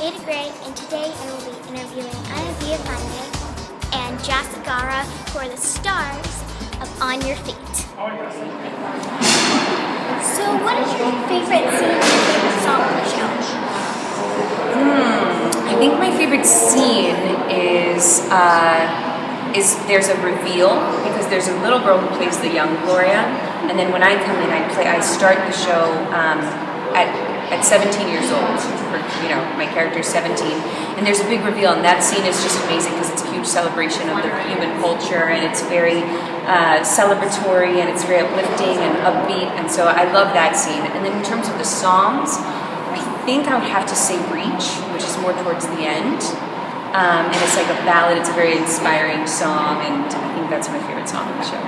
Gray, and today I will be interviewing Villafañe and Segarra, who are the stars of On Your Feet. So what is your favorite scene and favorite song on the show? I think my favorite scene is there's a reveal, because there's a little girl who plays the young Gloria, and then when I come in, I start the show at 17 years old. My character is 17, and there's a big reveal, and that scene is just amazing because it's a huge celebration of the Cuban culture, and it's very celebratory, and it's very uplifting and upbeat, and so I love that scene. And then in terms of the songs, I think I would have to say Reach, which is more towards the end. And it's like a ballad, it's a very inspiring song, and I think that's my favorite song on the show.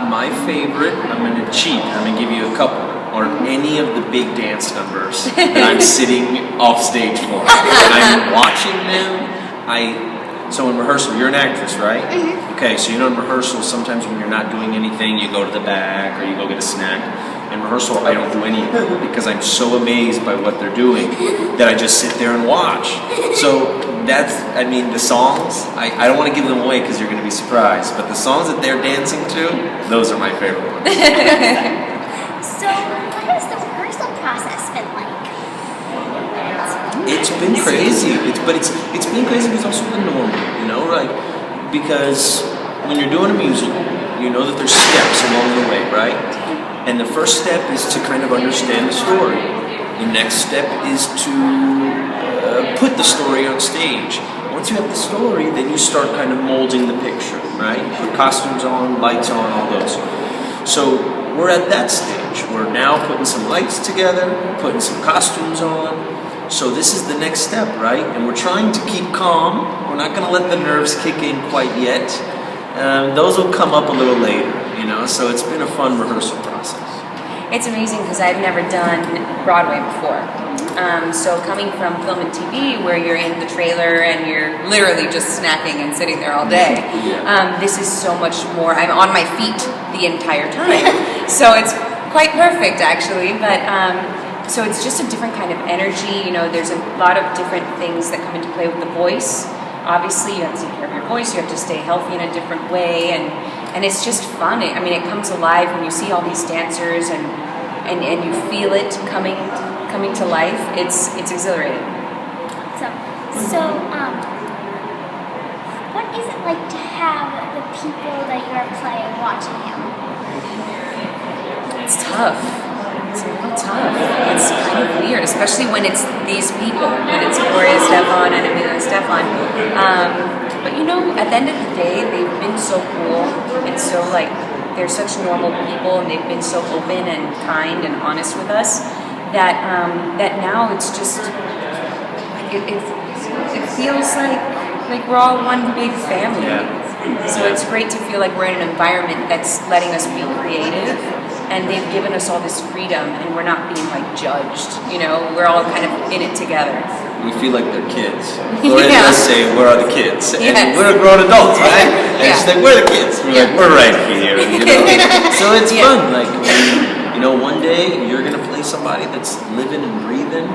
My favorite, I'm going to cheat, I'm going to give you a couple, or any of the big dance numbers that I'm sitting off stage for. I'm watching them. So in rehearsal, you're an actress, right? Mm-hmm. Okay, so in rehearsal, sometimes when you're not doing anything, you go to the back or you go get a snack. In rehearsal, I don't do any of it because I'm so amazed by what they're doing that I just sit there and watch. So the songs, I don't want to give them away because you're going to be surprised, but the songs that they're dancing to, those are my favorite ones. So what has the rehearsal process been like? It's been crazy. It's been crazy, but it's also been normal, because when you're doing a musical, you know that there's steps along the way, right? And the first step is to kind of understand the story. The next step is to put the story on stage. Once you have the story, then you start kind of molding the picture, right? Put costumes on, lights on, all those. So we're at that stage. We're now putting some lights together, putting some costumes on. So this is the next step, right? And we're trying to keep calm. We're not going to let the nerves kick in quite yet. Those will come up a little later, so it's been a fun rehearsal process. It's amazing because I've never done Broadway before. So coming from film and TV, where you're in the trailer and you're literally just snacking and sitting there all day, this is so much more. I'm on my feet the entire time. So it's quite perfect, actually. But so it's just a different kind of energy. There's a lot of different things that come into play with the voice. Obviously, you have to take care of your voice. You have to stay healthy in a different way, and it's just fun. It comes alive when you see all these dancers and you feel it coming to life. It's exhilarating. So what is it like to have the people that you're playing watching you? It's tough. It's a little tough. It's kind of weird, especially when it's these people, when it's Gloria Estefan and Emilio Estefan. But at the end of the day, they've been so cool and so they're such normal people, and they've been so open and kind and honest with us that now it's just it feels like we're all one big family. Yeah. So it's great to feel like we're in an environment that's letting us be creative. And they've given us all this freedom, and we're not being judged. We're all kind of in it together. We feel like they're kids. Gloria does say, "Where are the kids?" And yes. We're grown adults, right? And she's like, "Where are the kids?" We're like, "We're right here." So it's fun. One day you're gonna play somebody that's living and breathing,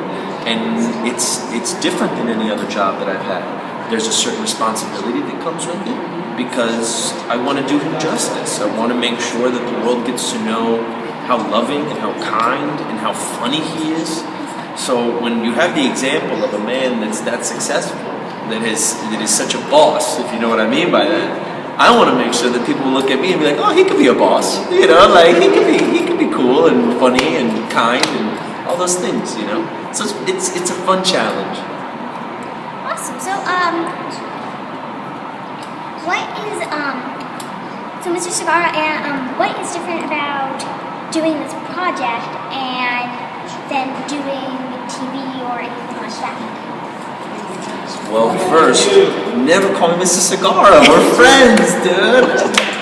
and it's different than any other job that I've had. There's a certain responsibility that comes with it, because I want to do him justice. I want to make sure that the world gets to know how loving and how kind and how funny he is. So when you have the example of a man that's that successful, that is such a boss, if you know what I mean by that, I want to make sure that people look at me and be like, "Oh, he could be a boss." He could be cool and funny and kind and all those things. So it's a fun challenge. Awesome. So what is so Mr. Segarra, and what is different about doing this project and then doing TV or anything like that? Well, first, never call me Mr. Segarra. We're friends, dude.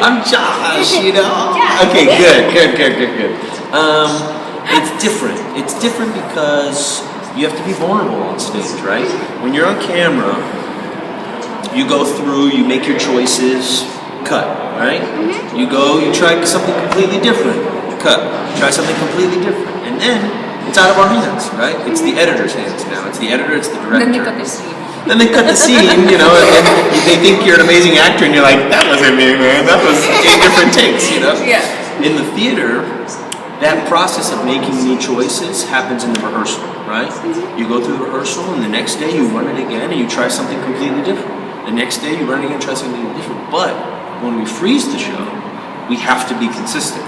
I'm Josh, Yeah. Okay, good. It's different. It's different because you have to be vulnerable on stage, right? When you're on camera, you go through, you make your choices, cut, right? Mm-hmm. You try something completely different, cut. Try something completely different. And then It's out of our hands, right? It's the editor's hands now. It's the editor, it's the director. Then they cut the scene. Then they cut the scene, you know, and then they think you're an amazing actor, and you're like, that wasn't me, man. That was 8 different takes, you know? Yeah. In the theater, that process of making new choices happens in the rehearsal, right? You go through the rehearsal, and the next day you run it again, and you try something completely different. The next day you run it again, try something different. But when we freeze the show, we have to be consistent.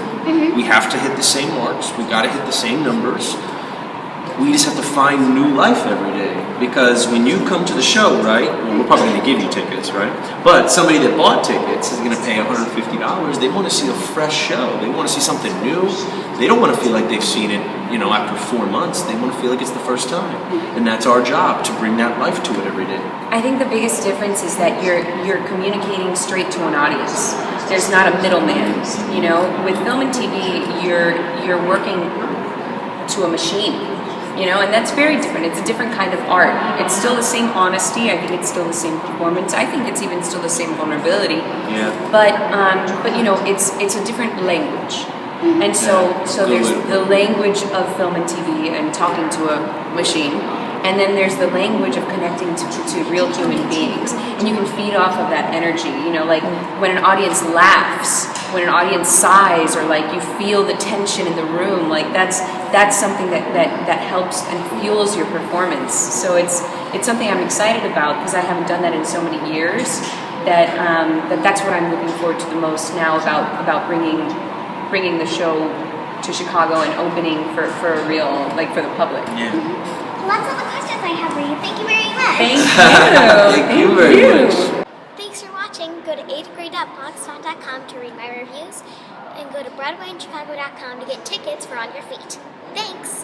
We have to hit the same marks. We got to hit the same numbers. We just have to find new life every day. Because when you come to the show, right, well, we're probably going to give you tickets, right? But somebody that bought tickets is going to pay $150. They want to see a fresh show. They want to see something new. They don't want to feel like they've seen it, you know, after 4 months. They want to feel like it's the first time. And that's our job, to bring that life to it every day. I think the biggest difference is that you're communicating straight to an audience. There's not a middleman, you know? With film and TV, you're working to a machine, you know, and that's very different. It's a different kind of art. It's still the same honesty. I think it's still the same performance. I think it's even still the same vulnerability. Yeah. But you know, it's a different language. And so there's the language of film and TV and talking to a machine, and then there's the language of connecting to real human beings, and you can feed off of that energy. You know, like when an audience laughs, when an audience sighs, or like you feel the tension in the room, like that's something that helps and fuels your performance. So it's something I'm excited about, because I haven't done that in so many years. That's what I'm looking forward to the most now about bringing the show to Chicago and opening for a real, like, for the public. Yeah. Well, that's all the questions I have for you. Thank you very much. Thank you. Thank you very much. Thanks for watching. Go to 8thgrade.blogspot.com to read my reviews, and go to BroadwayInChicago.com to get tickets for On Your Feet. Thanks.